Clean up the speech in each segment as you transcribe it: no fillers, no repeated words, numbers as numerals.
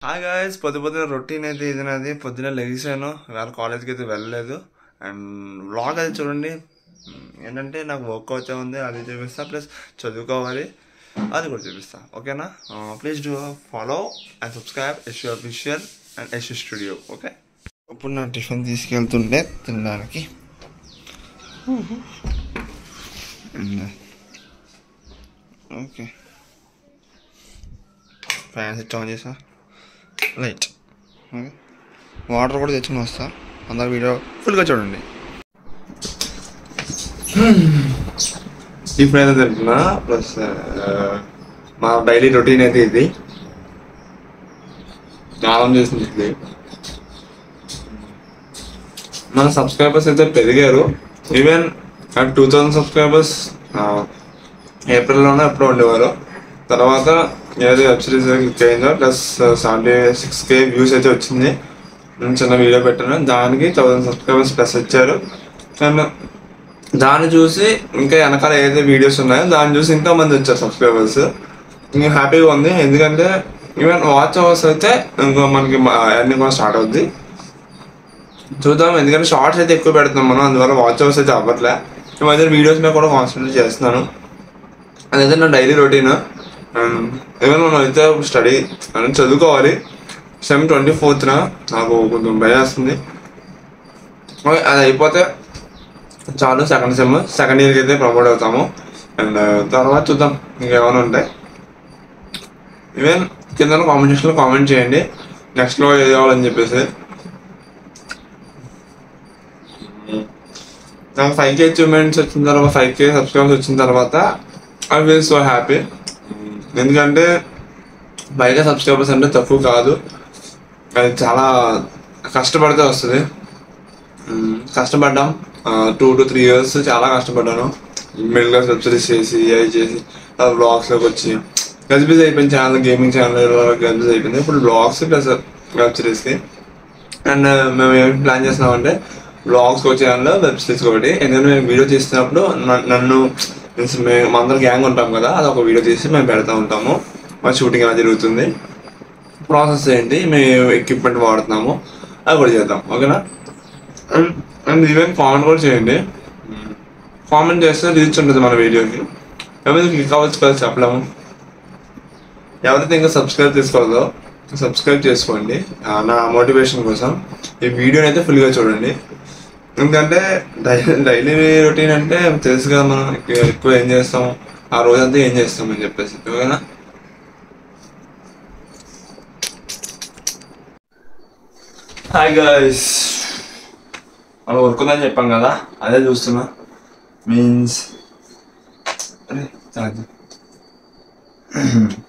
Hi guys, పొద్దున routine అయితే ఇది నాది. పొద్దున లెగిసాను, వేళ కాలేజ్కి అయితే వెళ్ళలేదు. అండ్ వ్లాగ్ అది చూడండి. ఏంటంటే నాకు వర్క్ అవుతే ఉంది, అది చూపిస్తా. ప్లస్ చదువుకోవాలి, అది కూడా చూపిస్తా. ఓకేనా? Please do follow and subscribe Yashu official and Yashu studio. Okay, ఇప్పుడు నా టిఫిన్ తీసుకెళ్తుండే తినడానికి. ఓకే, ఫ్యాన్ స్విచ్ ఆన్ చేసా. Right, okay. వాటర్ కూడా తెచ్చుకుని వస్తా. అందరు వీడియో ఫుల్గా చూడండి. టిఫిన్ అయితే తింటున్నా. ప్లస్ మా డైలీ రొటీన్ అయితే ఇది. స్నానం చేసింది ఇది. మన సబ్స్క్రైబర్స్ అయితే పెరిగారు. ఈవెన్ 2000 సబ్స్క్రైబర్స్ ఏప్రిల్లోనే ఎప్పుడో ఉండేవారు. తర్వాత ఏదైతే వెబ్ సిరీస్ క్లిక్ అయిందో ప్లస్ 76K వ్యూస్ అయితే వచ్చింది. నేను చిన్న వీడియో పెట్టాను, దానికి 1000 సబ్స్క్రైబర్స్ ప్లస్ వచ్చారు. అండ్ దాన్ని చూసి ఇంకా వెనకాల ఏదైతే వీడియోస్ ఉన్నాయో దాన్ని చూసి ఇంకా మంది వచ్చారు సబ్స్క్రైబర్స్. ఇంకా హ్యాపీగా ఉంది. ఎందుకంటే ఈవెన్ వాచ్ అవర్స్ అయితే ఇంకా మనకి అన్నీ కూడా స్టార్ట్ అవుద్ది. చూద్దాం, ఎందుకంటే షార్ట్స్ అయితే ఎక్కువ పెడుతున్నాం మనం, అందువల్ల వాచ్ అవర్స్ అయితే అవ్వట్లే. ఈ మధ్య వీడియోస్ మీద కూడా కాన్సన్ట్రేట్ చేస్తున్నాను. అదైతే నా డైలీ రొటీన్. ఈవెన్ మనం అయితే స్టడీ అని చదువుకోవాలి. సెమ్ 24th నాకు కొంచెం భయం వేస్తుంది. అది అయిపోతే చాలు, సెకండ్ ఇయర్కి అయితే ప్రమోట్ అవుతాము. అండ్ తర్వాత చూద్దాం ఇంకేమైనా ఉంటాయి. ఈవెన్ కింద కామెంటేషన్లో కామెంట్ చేయండి నెక్స్ట్లో ఏది కావాలని చెప్పేసి. నాకు 5K అచీవ్మెంట్స్ వచ్చిన తర్వాత, 5K సబ్స్క్రైబర్స్ వచ్చిన తర్వాత ఐ ఫీల్ సో హ్యాపీ. ఎందుకంటే 5K సబ్స్క్రైబర్స్ అంటే తక్కువ కాదు, అది చాలా కష్టపడితే వస్తుంది. కష్టపడ్డాం 2 to 3 years, చాలా కష్టపడ్డాను. మిడిల్ క్లాస్ వెబ్ సిరీస్ చేసి అవి చేసి బ్లాగ్స్లోకి వచ్చి గజిబిజ్ అయిపోయింది. ఛానల్ గేమింగ్ ఛానల్ గజిబిజ్ అయిపోయింది. ఇప్పుడు బ్లాగ్స్ ప్లస్ వెబ్ సిరీస్కి. అండ్ మేము ఏమి ప్లాన్ చేస్తున్నామంటే బ్లాగ్స్కి ఒక ఛానల్, వెబ్ సిరీస్కి ఒకటి. ఎందుకంటే మేము వీడియో తీస్తున్నప్పుడు నన్ను మేము అందరం గ్యాంగ్ ఉంటాం కదా, అది ఒక వీడియో తీసి మేము పెడతా ఉంటాము. మా షూటింగ్ ఎలా జరుగుతుంది, ప్రాసెస్ ఏంటి, మేము ఎక్విప్మెంట్ వాడుతున్నాము, అది కూడా చేద్దాం. ఓకేనా? అండ్ ఈవెన్ కామెంట్ కూడా చేయండి. కామెంట్ చేస్తే రీచ్ ఉంటుంది మన వీడియోకి. ఎవరైతే క్లిక్ అవ్వచ్చు కదా చెప్పలేము. ఎవరైతే ఇంకా సబ్స్క్రైబ్ చేసుకోవాలో సబ్స్క్రైబ్ చేసుకోండి, నా మోటివేషన్ కోసం. ఈ వీడియోని అయితే ఫుల్గా చూడండి. ఎందుకంటే డైలీ రొటీన్ అంటే తెలుసు కదా, మనం ఎక్కువ ఏం చేస్తాం, ఆ రోజంతా ఏం చేస్తాం అని చెప్పేసి. ఓకేనా? హాయ్ గాయ్స్, మనం వర్క్ ఉందని చెప్పాం కదా, అదే చూస్తున్నా. మీన్స్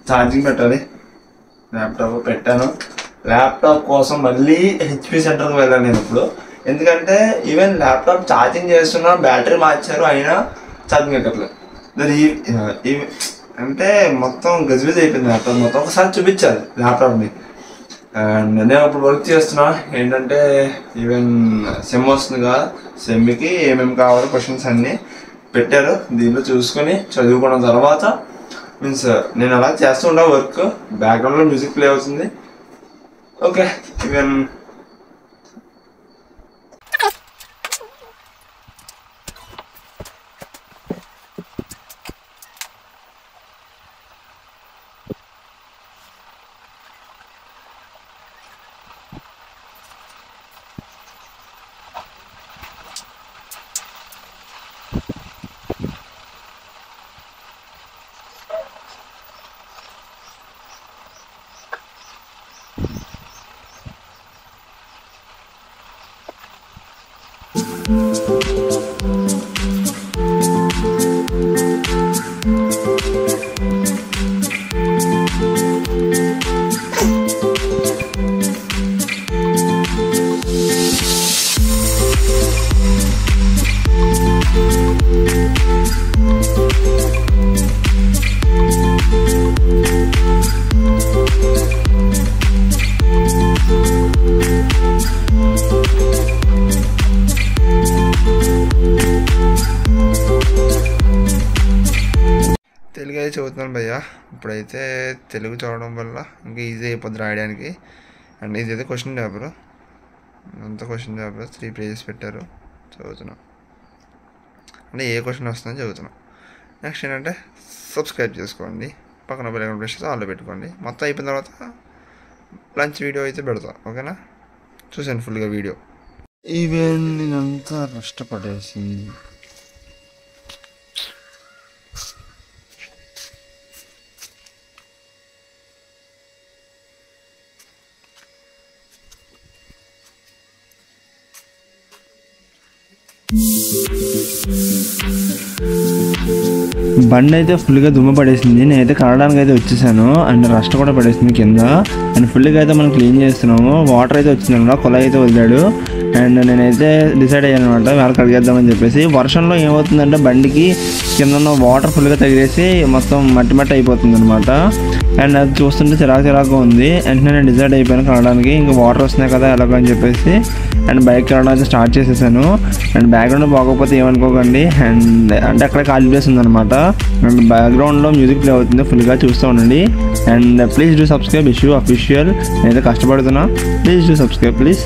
ఛార్జింగ్ పెట్టాలి. ల్యాప్టాప్ పెట్టాను. ల్యాప్టాప్ కోసం మళ్ళీ హెచ్పి సెంటర్కి వెళ్ళాను నేను ఇప్పుడు. ఎందుకంటే ఈవెన్ ల్యాప్టాప్ ఛార్జింగ్ చేస్తున్నా, బ్యాటరీ మార్చారు, అయినా ఛార్జింగ్ ఎక్కట్లేదు. అంటే మొత్తం గజిబిజ్ అయిపోయింది ల్యాప్టాప్ మొత్తం. ఒకసారి చూపించాలి ల్యాప్టాప్ని. అండ్ నేను ఇప్పుడు వర్క్ చేస్తున్నా. ఏంటంటే ఈవెన్ సెమ్ వస్తుంది కదా, సెమ్కి ఏమేమి కావాలో క్వశ్చన్స్ అన్నీ పెట్టారు. దీంట్లో చూసుకొని చదువుకున్న తర్వాత మీన్స్ నేను అలా చేస్తూ ఉంటా వర్క్. బ్యాక్గ్రౌండ్లో మ్యూజిక్ ప్లే అవుతుంది. ఓకే, ఈవెన్ చూద్దాం భయ్యా. ఇప్పుడైతే తెలుగు చదవడం వల్ల ఇంకా ఈజీ అయిపోద్ది రాయడానికి. అండ్ ఇది అయితే క్వశ్చన్ పేపర్, అంతా క్వశ్చన్ పేపర్ 3 pages పెట్టారు. చదువుతున్నాం అంటే ఏ క్వశ్చన్ వస్తుందని చదువుతున్నాం. నెక్స్ట్ ఏంటంటే సబ్స్క్రైబ్ చేసుకోండి, పక్కన బెల్ ఐకాన్ ప్రెస్ చేసి ఆన్లో పెట్టుకోండి. మొత్తం అయిపోయిన తర్వాత లంచ్ వీడియో అయితే పెడతా, ఓకేనా? చూసాను ఫుల్గా వీడియో. ఈవెన్ నేనంతా కష్టపడేసింది. బండి అయితే ఫుల్గా దుమ్మ పడేసింది. నేనైతే కడగడానికి అయితే వచ్చేసాను. అండ్ రస్ట్ కూడా పడేసింది కింద. అండ్ ఫుల్గా అయితే మనం క్లీన్ చేస్తున్నాము. వాటర్ అయితే వచ్చింది అనమాట, కొల అయితే వదిలాడు. అండ్ నేనైతే డిసైడ్ అయ్యాను అనమాట వేళ కడిగేద్దామని చెప్పేసి. వర్షంలో ఏమవుతుందంటే బండికి కింద ఉన్న వాటర్ ఫుల్గా తగిలేసి మొత్తం మట్టి అయిపోతుంది అనమాట. అండ్ అది చూస్తుంటే చిరాకుగా ఉంది. వెంటనే నేను డిసైడ్ అయిపోయాను కడగడానికి. ఇంకా వాటర్ వస్తున్నాయి కదా ఎలాగని చెప్పేసి అండ్ బైక్ కడగడం అయితే స్టార్ట్ చేసేసాను. అండ్ బ్యాక్గ్రౌండ్ బాగోకపోతే ఏమనుకోకండి. అండ్ అంటే అక్కడ ఖాళీ ప్లేస్ ఉందన్నమాట. అండ్ బ్యాక్గ్రౌండ్లో మ్యూజిక్ ప్లే అవుతుంది, ఫుల్గా చూస్తూ ఉండండి. And please do subscribe issue official. నేనైతే కష్టపడుతున్నా, ప్లీజ్ డూ సబ్స్క్రైబ్ ప్లీజ్.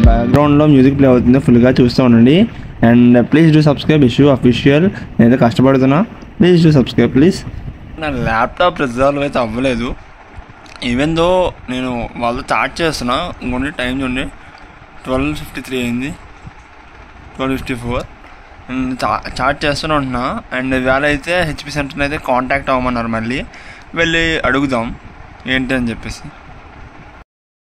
బ్యాక్గ్రౌండ్లో మ్యూజిక్ ప్లే అవుతుంది, ఫుల్గా చూస్తూ ఉండండి. And please do subscribe issue official. నేనైతే కష్టపడుతున్నా, ప్లీజ్ డూ సబ్స్క్రైబ్ ప్లీజ్. నా ల్యాప్టాప్ రిజాల్వ్ అయితే అవ్వలేదు. ఈవెన్ దో నేను వాళ్ళు చార్జ్ చేస్తున్నా. ఇంకొండి టైం చూడండి, 12:53 అయింది, 12:54. చార్జ్ చేస్తూనే ఉంటున్నా. అండ్ ఇవాళ అయితే హెచ్పి సెంటర్ని అయితే కాంటాక్ట్ అవ్వమన్నారు. మళ్ళీ వెళ్ళి అడుగుదాం ఏంటి అని చెప్పేసి.